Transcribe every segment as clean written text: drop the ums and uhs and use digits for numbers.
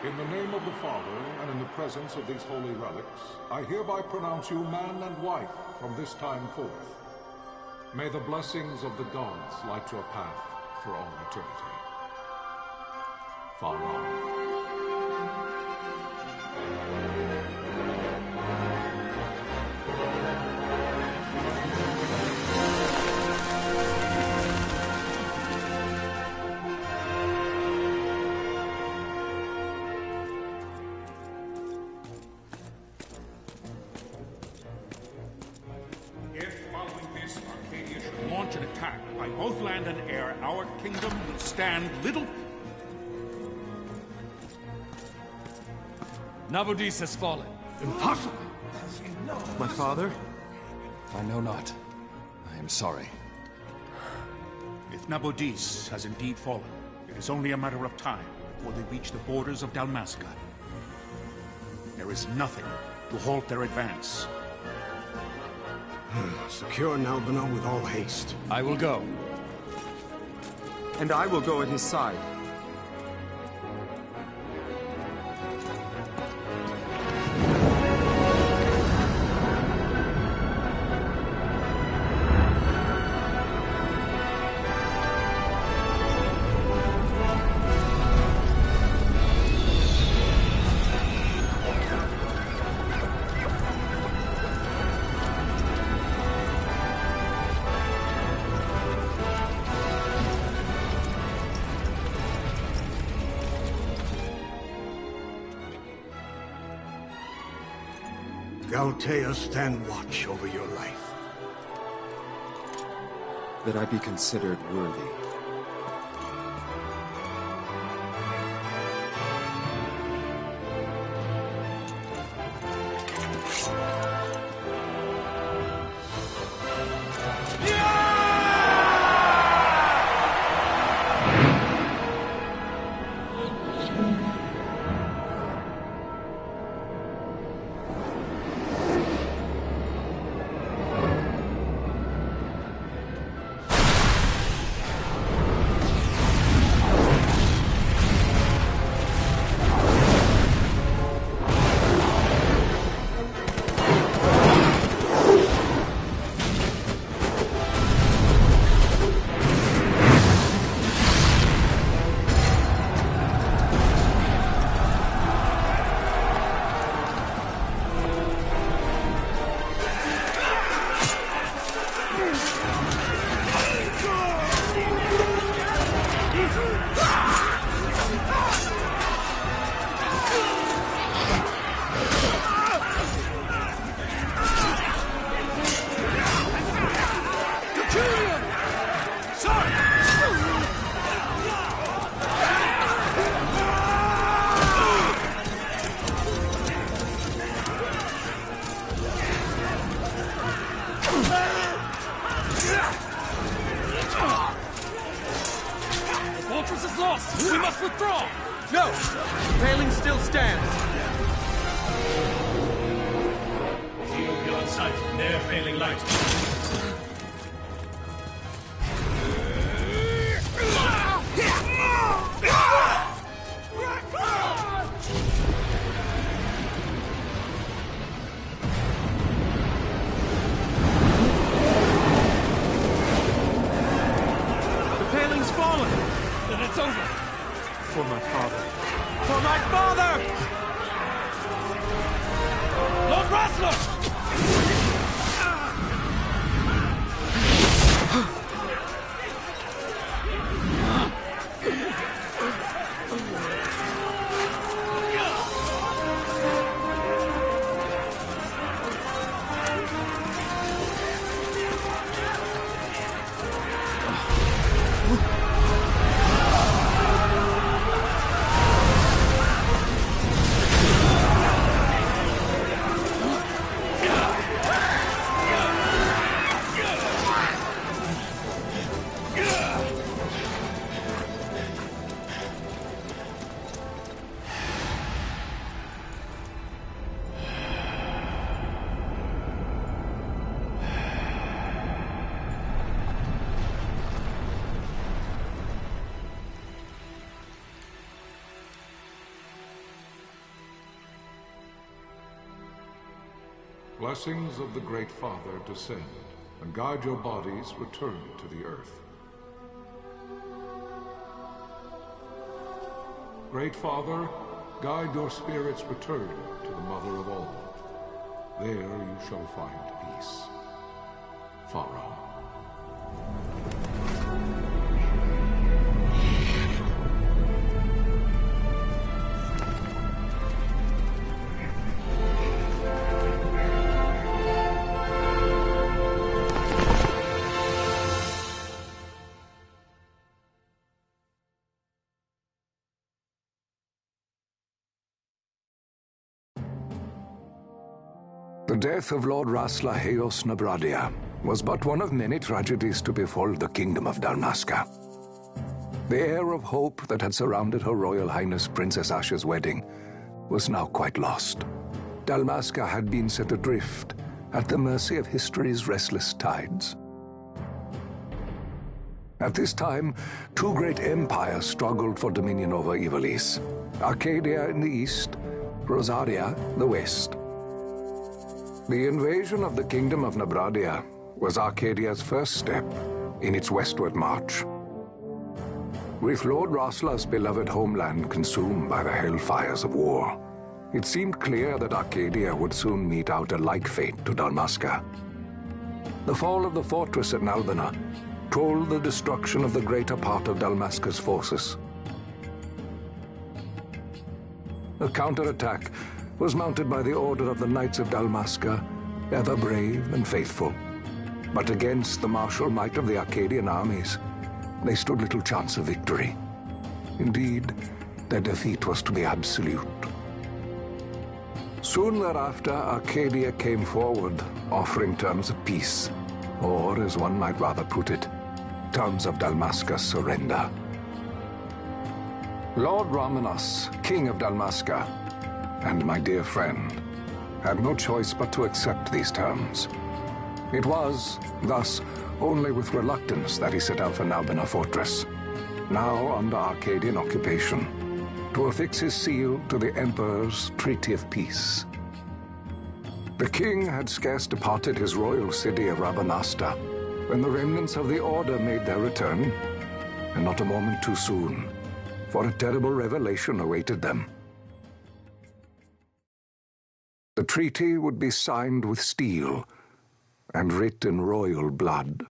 In the name of the Father, and in the presence of these holy relics, I hereby pronounce you man and wife from this time forth. May the blessings of the gods light your path for all eternity. Far on. Both land and air, our kingdom will stand little... Nabudis has fallen. Impossible! My father? I know not. I am sorry. If Nabudis has indeed fallen, it is only a matter of time before they reach the borders of Dalmasca. There is nothing to halt their advance. Secure Nalbina with all haste. I will go. And I will go at his side. Galtea, stand watch over your life. That I be considered worthy. We must withdraw! No! Paling still stands! Shield beyond sight, ne'er failing light. The paling's fallen! Then it's over! For my father. For my father! Lord Rasler! blessings of the Great Father descend, and guide your bodies return to the earth. Great Father, guide your spirits return to the Mother of all. There you shall find peace. Pharaoh. The death of Lord Rasla Heos Nabradia was but one of many tragedies to befall the kingdom of Dalmasca. The air of hope that had surrounded Her Royal Highness Princess Asha's wedding was now quite lost. Dalmasca had been set adrift at the mercy of history's restless tides. At this time, two great empires struggled for dominion over Ivalice: Arcadia in the east, Rosaria the west. The invasion of the Kingdom of Nabradia was Arcadia's first step in its westward march. With Lord Rasla's beloved homeland consumed by the hellfires of war, it seemed clear that Arcadia would soon mete out a like fate to Dalmasca. The fall of the fortress at Nalbina told the destruction of the greater part of Dalmasca's forces. A counterattack was mounted by the order of the Knights of Dalmasca, ever brave and faithful. But against the martial might of the Arcadian armies, they stood little chance of victory. Indeed, their defeat was to be absolute. Soon thereafter, Arcadia came forward, offering terms of peace, or, as one might rather put it, terms of Dalmasca's surrender. Lord Ramenas, King of Dalmasca, and my dear friend, had no choice but to accept these terms. It was, thus, only with reluctance that he set out for Nalbina Fortress, now under Arcadian occupation, to affix his seal to the Emperor's Treaty of Peace. The king had scarce departed his royal city of Rabanasta when the remnants of the Order made their return, and not a moment too soon, for a terrible revelation awaited them. The treaty would be signed with steel and writ in royal blood.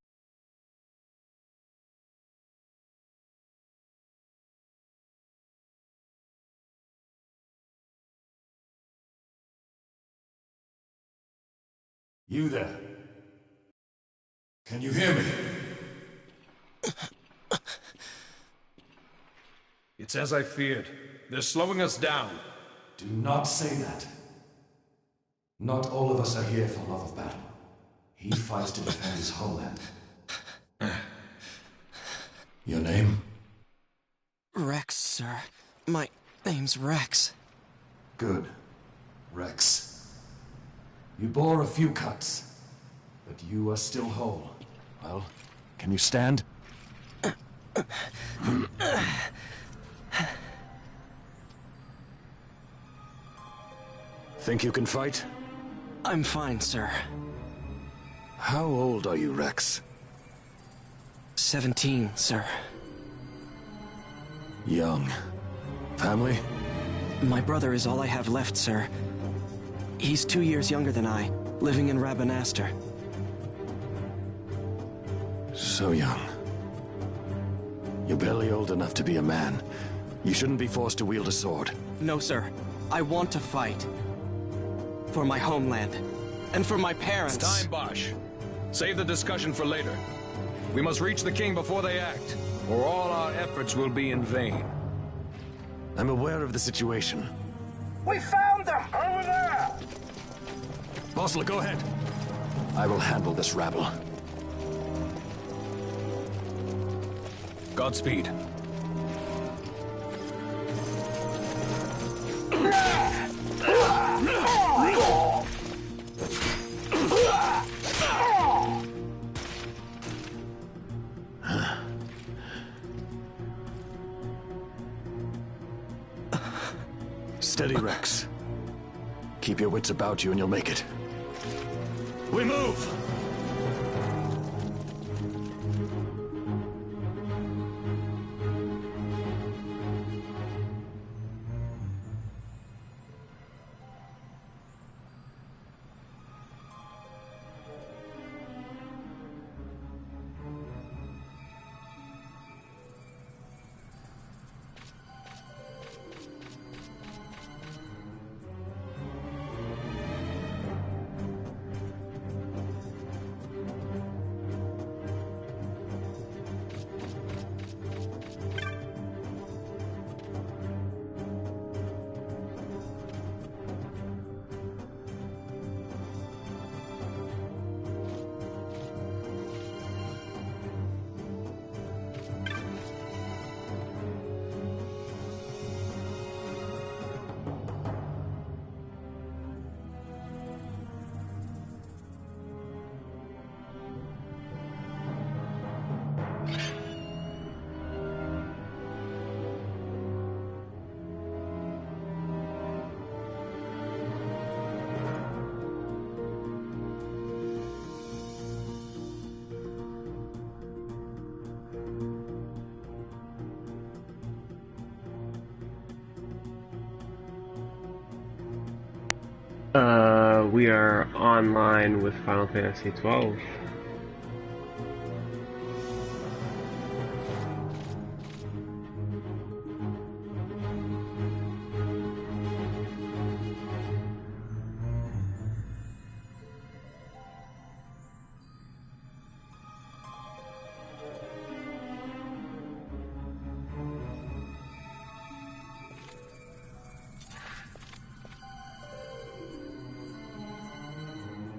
You there? Can you hear me? It's as I feared. They're slowing us down. Do not say that. Not all of us are here for love of battle. He fights to defend his homeland. Your name? Rex, sir. My name's Rex. Good. Rex. You bore a few cuts, but you are still whole. Well, can you stand? Think you can fight? I'm fine, sir. How old are you, Rex? 17, sir. Young. Family? My brother is all I have left, sir. He's 2 years younger than I, living in Rabanastre. So young. You're barely old enough to be a man. You shouldn't be forced to wield a sword. No, sir. I want to fight. For my homeland. And for my parents. It's time, Bosch. Save the discussion for later. We must reach the king before they act, or all our efforts will be in vain. I'm aware of the situation. We found them! Over there! Bosler, go ahead. I will handle this rabble. Godspeed. Steady, Rex. Keep your wits about you and you'll make it. We move! We are online with Final Fantasy 12.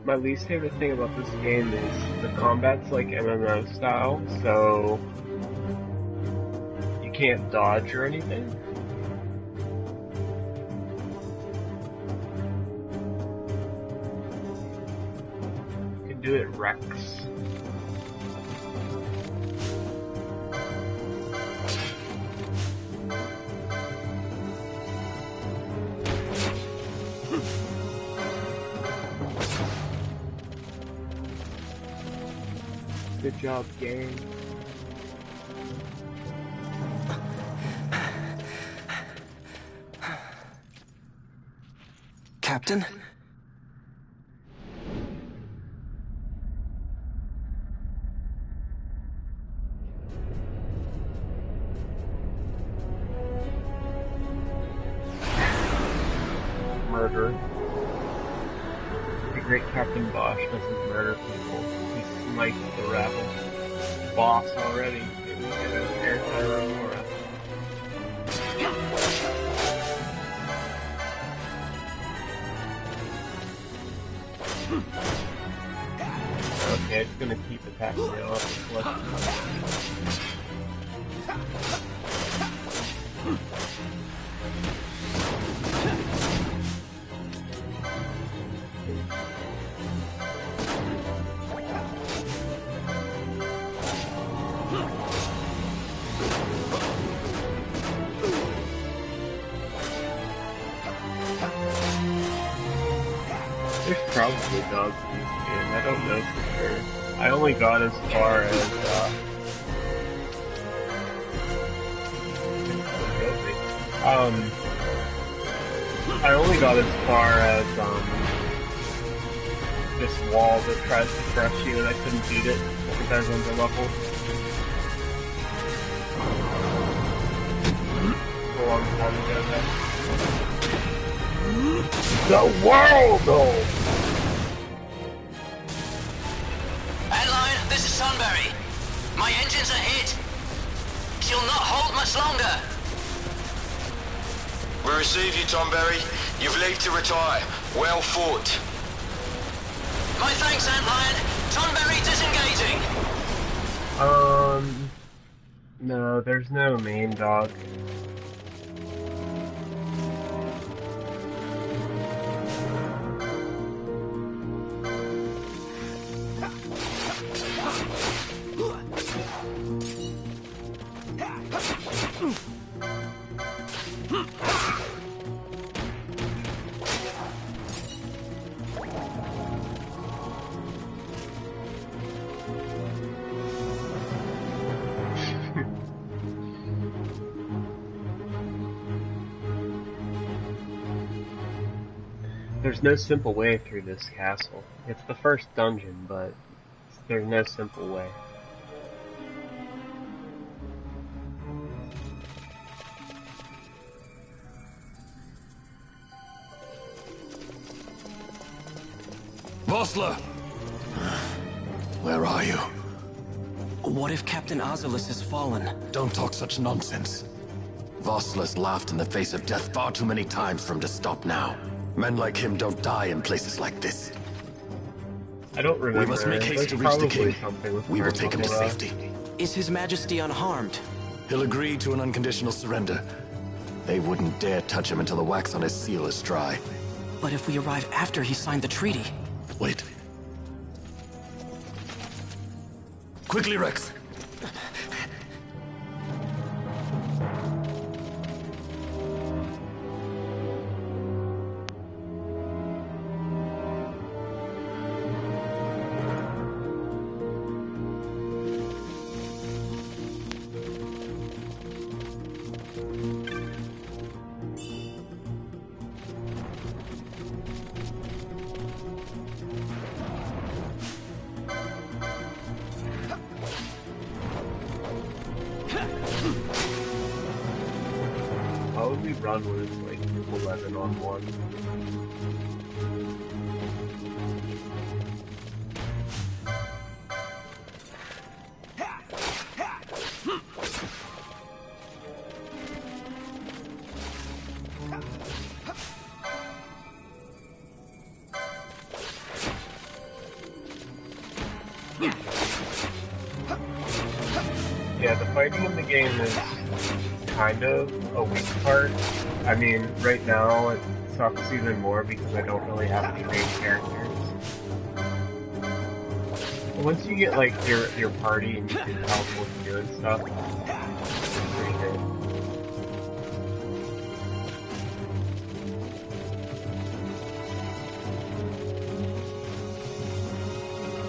My least favorite thing about this game is the combat's like MMO style, so you can't dodge or anything. You can do it Rex. Good job, game. Captain? Murder. The great Captain Bosch doesn't murder people. Like the rabble. Boss already. Get an airtime Aurora. Okay, it's gonna keep attacking me off. There's probably dogs in this game, I don't know for sure. I only got as far as, this wall that tries to crush you and I couldn't beat it because I was under level. A long time ago then. The world, though! Adeline, this is Sunbury. My engines are hit. She'll not hold much longer. We receive you, Tomberry. You've leave to retire. Well fought. My thanks, Antlion. Tonberry disengaging. No, there's no main dog. There's no simple way through this castle. It's the first dungeon, but there's no simple way. Vossler! Where are you? What if Captain Oculus has fallen? Don't talk such nonsense. Vossler's laughed in the face of death far too many times for him to stop now. Men like him don't die in places like this. I don't remember. We must make haste to reach the king. We will take him to safety. Is His Majesty unharmed? He'll agree to an unconditional surrender. They wouldn't dare touch him until the wax on his seal is dry. But if we arrive after he signed the treaty... Wait. Quickly, Rex! How would we run when it's like 11 on 1? Yeah, the fighting in the game is kind of a weak part. I mean, right now it sucks even more because I don't really have any main characters. But once you get like your party and you can tell them what to do and stuff, it's pretty good.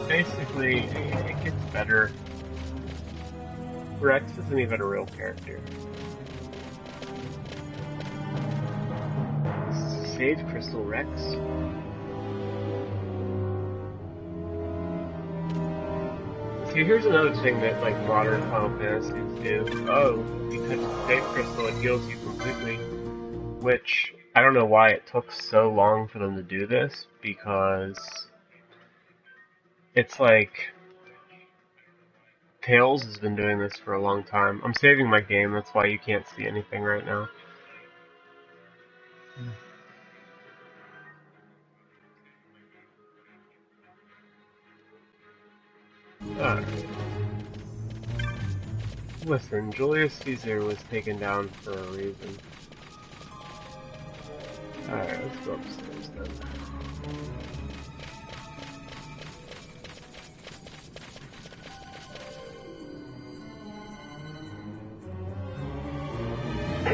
Basically, it gets better. Rex isn't even a real character. Save Crystal Rex. See, here's another thing that like modern Final Fantasies do. Oh, you could save Crystal, it heals you completely. Which, I don't know why it took so long for them to do this, because it's like Tails has been doing this for a long time. I'm saving my game, that's why you can't see anything right now. Alright. Listen, Julius Caesar was taken down for a reason. Alright, let's go upstairs then.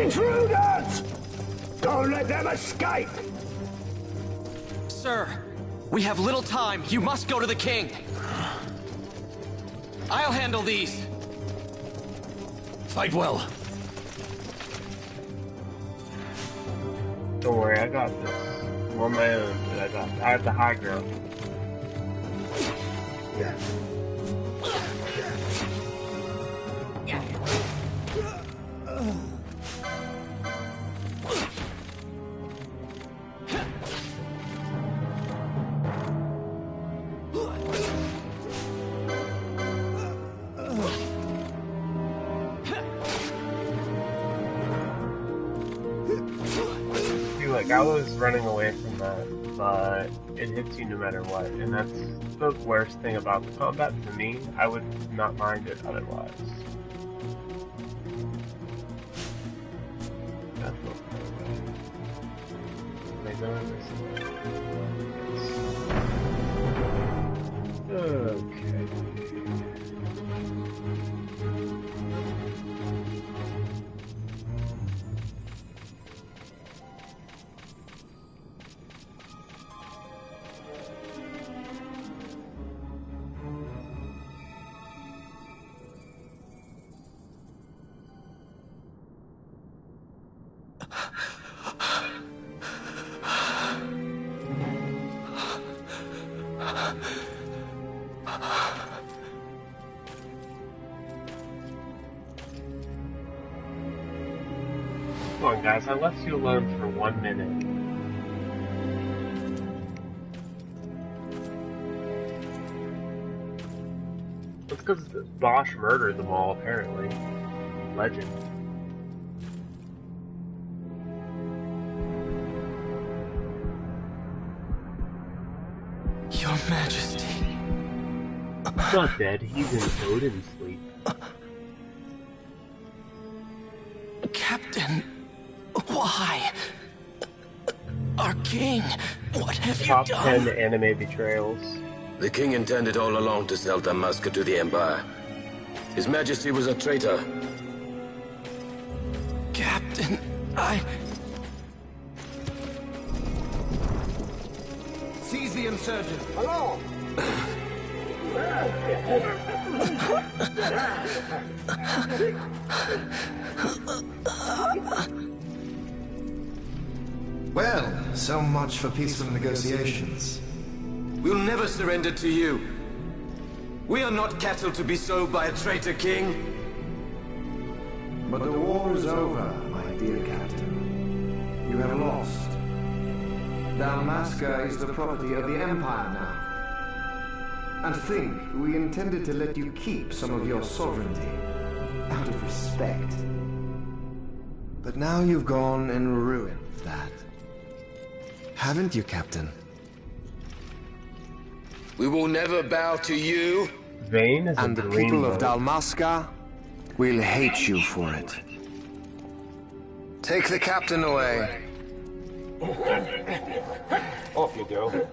Intruders! Don't let them escape! Sir, we have little time. You must go to the king. I'll handle these. Fight well. Don't worry, I got this. I'm on my own, but I have the high ground. Yeah. I was running away from that, but it hits you no matter what, and that's the worst thing about the combat for me. I would not mind it otherwise. That's not the way. Am I going this way? Okay. on, guys. I left you alone for 1 minute. That's because Bosch murdered them all, apparently. Legend. Your Majesty. He's not dead. He's in Odin's sleep. Captain, why? Our king, what have you Top done? 10 anime betrayals. The king intended all along to sell Damascus to the Empire. His Majesty was a traitor. Captain, Seize the insurgent. Hello. Well, so much for peaceful negotiations. We'll never surrender to you. We are not cattle to be sold by a traitor king. But the war is over, my dear Captain. You have lost. Dalmasca is the property of the Empire now. And to think, we intended to let you keep some of your sovereignty, out of respect. But now you've gone and ruined that. Haven't you, Captain? We will never bow to you. Vayne is and the people of Dalmasca will hate you for it. Take the captain away. Off you go.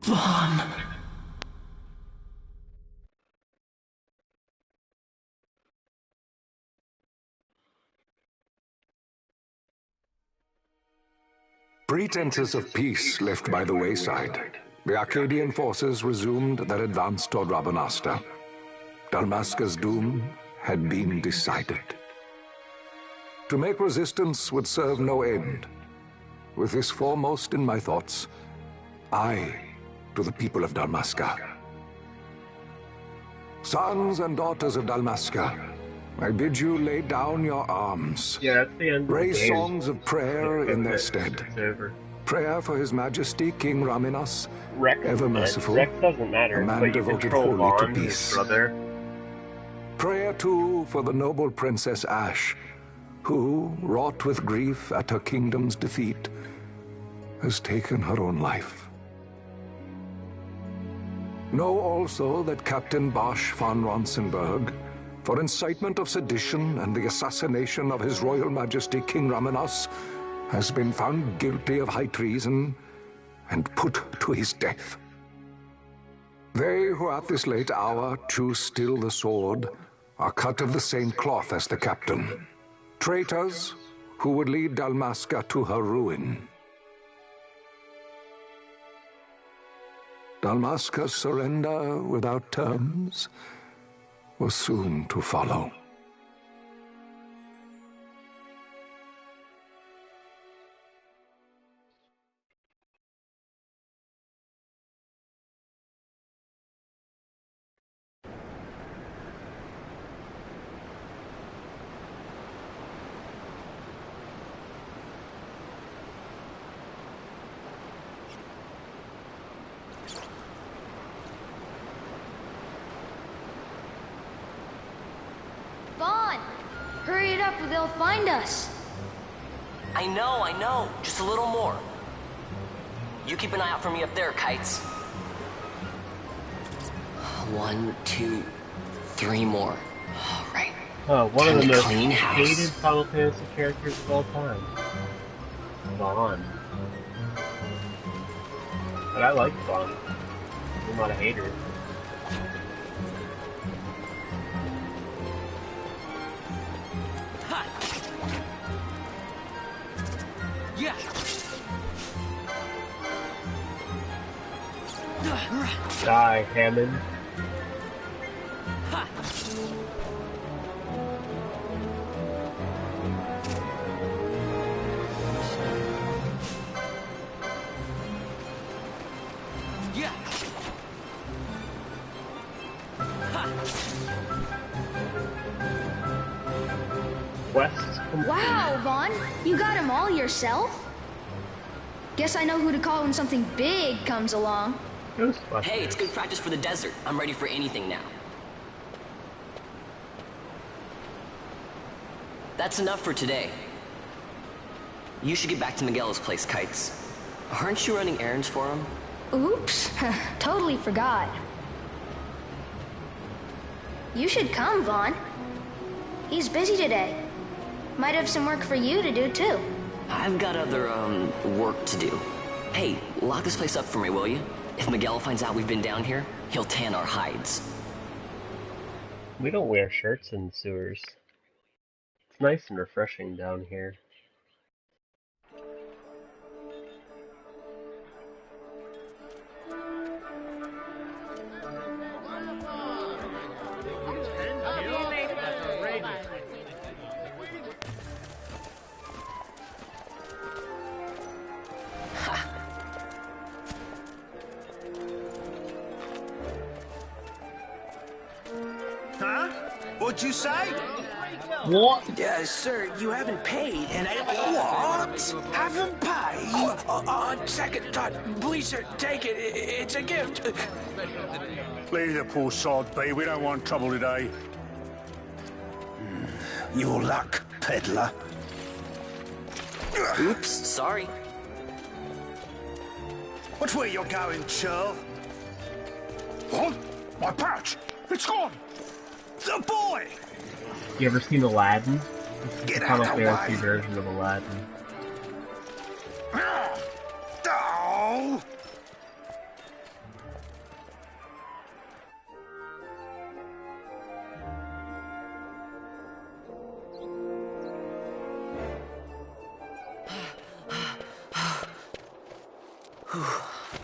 Vaughn. Pretenses of peace left by the wayside, the Arcadian forces resumed their advance toward Rabanasta. Dalmasca's doom had been decided. To make resistance would serve no end. With this foremost in my thoughts, I to the people of Dalmasca. Sons and daughters of Dalmasca, I bid you lay down your arms. Yeah, that's the end of Raise the game. songs of prayer in their stead. It's over. Prayer for His Majesty King Raminas, Rex ever merciful, Rex doesn't matter, a man but you devoted control wholly to Vaughn, his peace. brother. Prayer too for the noble Princess Ash, who, wrought with grief at her kingdom's defeat, has taken her own life. Know also that Captain Bosch von Ronsenberg, for incitement of sedition and the assassination of His Royal Majesty King Raminas, has been found guilty of high treason and put to his death. They who at this late hour choose still the sword are cut of the same cloth as the captain. Traitors who would lead Dalmasca to her ruin. Dalmasca's surrender without terms was soon to follow. Vaughn! Hurry it up or they'll find us. I know. Just a little more. You keep an eye out for me up there, Kites. 1, 2, 3 more. All right. One of the most clean house. hated Final Fantasy characters of all time. Vaughn. But I like Vaughn. I'm not a hater. Yeah. Die, Hammond. Vaughn. You got him all yourself? Guess I know who to call when something big comes along. Hey, it's good practice for the desert. I'm ready for anything now. That's enough for today. You should get back to Miguel's place, Kites. Aren't you running errands for him? Oops, totally forgot. You should come, Vaughn. He's busy today. Might have some work for you to do, too. I've got other, work to do. Hey, lock this place up for me, will you? If Miguel finds out we've been down here, he'll tan our hides. We don't wear shirts in the sewers. It's nice and refreshing down here. Huh? What'd you say? What? Sir, you haven't paid, and I... What? Haven't paid? On second thought, please, sir, take it. It's a gift. Leave the poor sod be. We don't want trouble today. Your luck, peddler. Oops, sorry. Watch where you're going, churl. What? My pouch! It's gone! The boy! You ever seen Aladdin? This is Get the Final out the Fantasy way. version of Aladdin. Oh!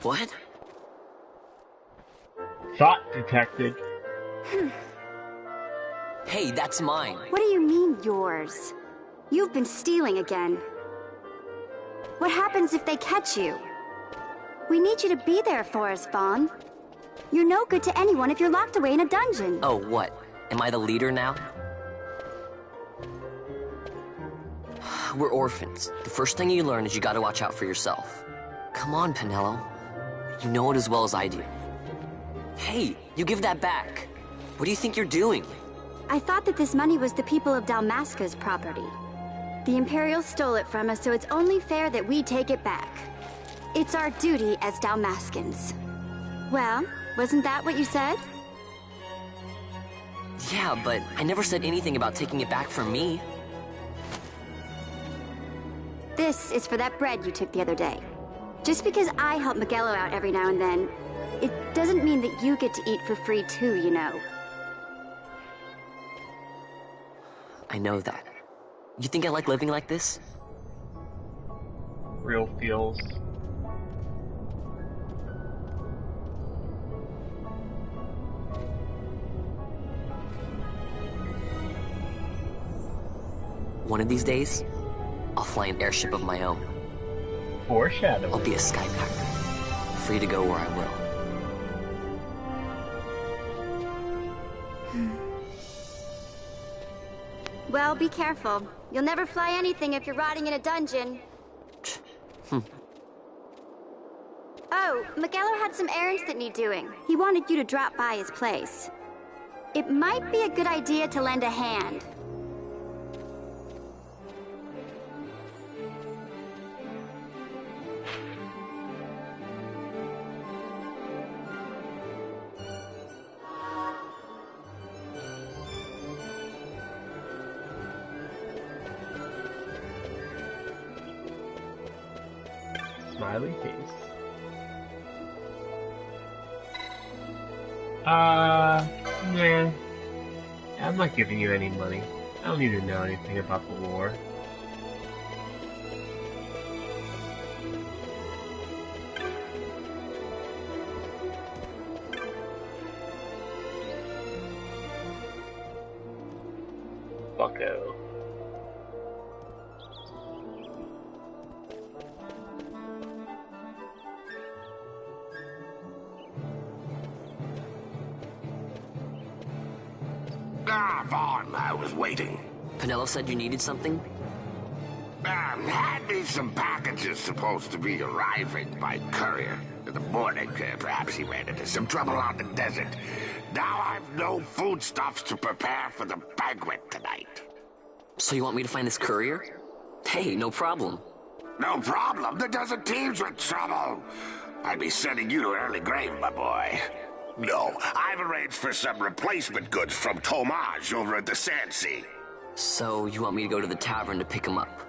What? Thought detected. Hey, that's mine. What do you mean, yours? You've been stealing again. What happens if they catch you? We need you to be there for us, Vaughn. You're no good to anyone if you're locked away in a dungeon. Oh, what? Am I the leader now? We're orphans. The first thing you learn is you gotta watch out for yourself. Come on, Pinello. You know it as well as I do. Hey, you give that back. What do you think you're doing? I thought that this money was the people of Dalmasca's property. The Imperials stole it from us, so it's only fair that we take it back. It's our duty as Dalmascans. Well, wasn't that what you said? Yeah, but I never said anything about taking it back from me. This is for that bread you took the other day. Just because I help Miguelo out every now and then, it doesn't mean that you get to eat for free too, you know. I know that. You think I like living like this? Real feels. One of these days, I'll fly an airship of my own. Foreshadowing. I'll be a skypacker, free to go where I will. Well, be careful. You'll never fly anything if you're rotting in a dungeon. Oh, Miguelo had some errands that need doing. He wanted you to drop by his place. It might be a good idea to lend a hand. Smiley face. Nah. I'm not giving you any money. I don't need to know anything about the lore. Bucko. Ah, Vaughn, I was waiting. Pinello said you needed something? had me some packages supposed to be arriving by courier. In the morning, perhaps he ran into some trouble out in the desert. Now I've no foodstuffs to prepare for the banquet tonight. So you want me to find this courier? Hey, no problem. No problem. The desert teems with trouble. I'd be sending you to an early grave, my boy. No, I've arranged for some replacement goods from Tomage over at the Sand Sea. So you want me to go to the tavern to pick him up?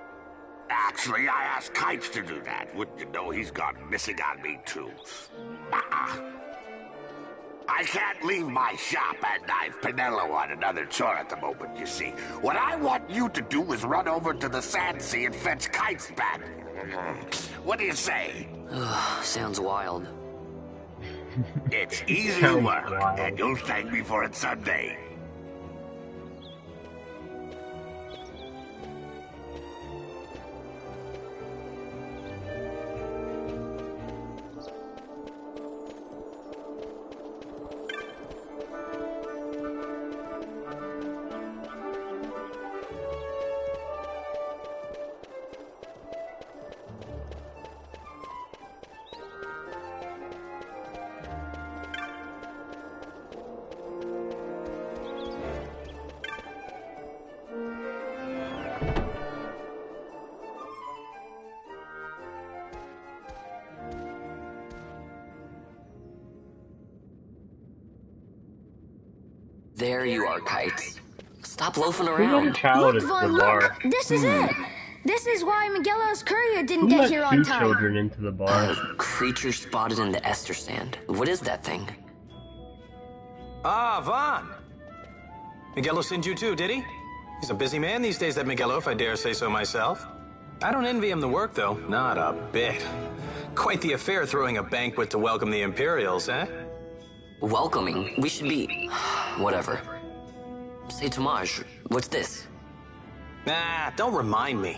Actually, I asked Kites to do that. Wouldn't you know he's gone missing on me, too. I can't leave my shop, and I've Pinello on another chore at the moment, you see. What I want you to do is run over to the Sand Sea and fetch Kites back. What do you say? Sounds wild. It's easy work, and you'll thank me for it someday. There you are, Kites. Stop loafing Who let a around. child Look, into Vaughn, the bar? look! This is it! This is why Miguelo's courier didn't Who get let here two on time. children into the bar? Creature spotted in the Ester Sand. What is that thing? Ah, Vaughn. Miguelo sent you too, did he? He's a busy man these days, that Miguelo, if I dare say so myself. I don't envy him the work, though. Not a bit. Quite the affair throwing a banquet to welcome the Imperials, eh? Welcoming? We should be... whatever. Say, Tomage, what's this? Nah, don't remind me.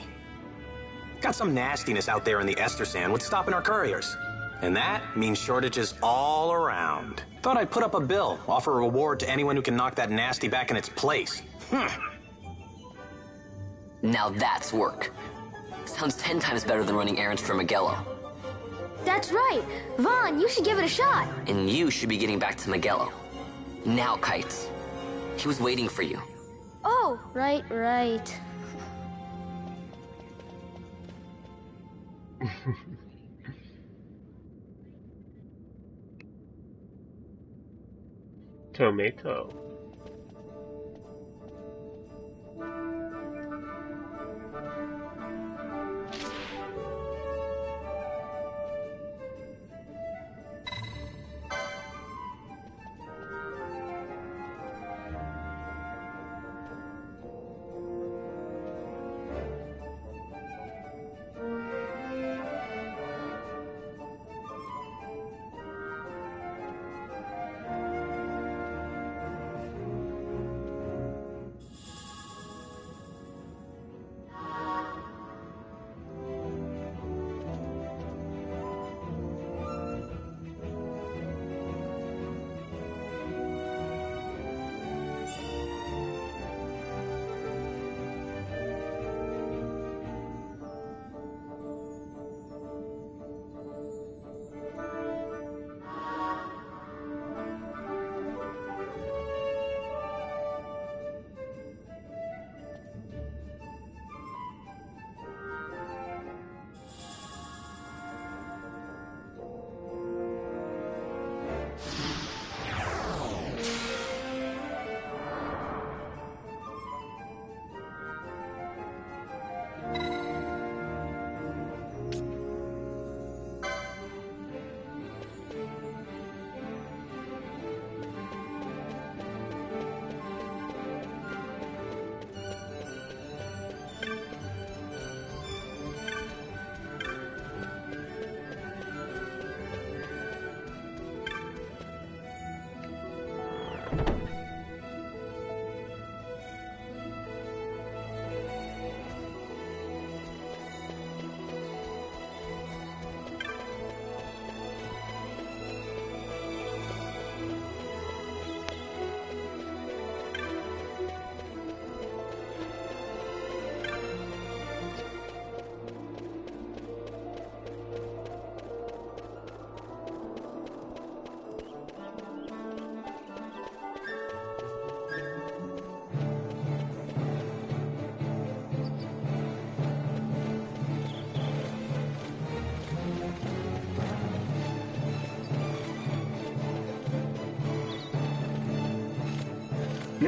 Got some nastiness out there in the Ester Sand. What's stopping our couriers? And that means shortages all around. Thought I'd put up a bill, offer a reward to anyone who can knock that nasty back in its place. Now that's work. Sounds 10 times better than running errands for Miguelo. That's right. Vaughn, you should give it a shot. And you should be getting back to Miguelo. Now, Kites. He was waiting for you. Oh, right. Tomato.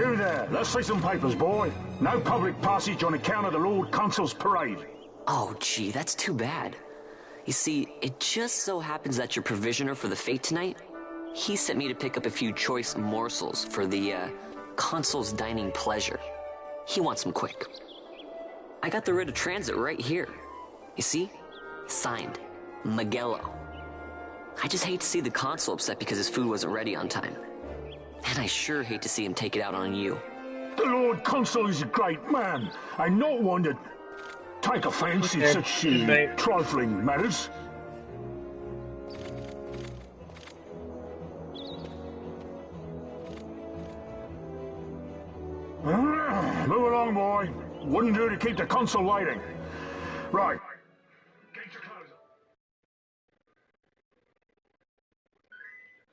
You there, let's see some papers, boy. No public passage on account of the Lord Consul's parade. Oh, gee, that's too bad. You see, it just so happens that your provisioner for the fete tonight, he sent me to pick up a few choice morsels for the, Consul's dining pleasure. He wants them quick. I got the writ of transit right here. You see? Signed, Magello. I just hate to see the Consul upset because his food wasn't ready on time. And I sure hate to see him take it out on you. The Lord Consul is a great man, and not one to take offense in such trifling matters. Move along, boy. Wouldn't do to keep the Consul waiting. Right,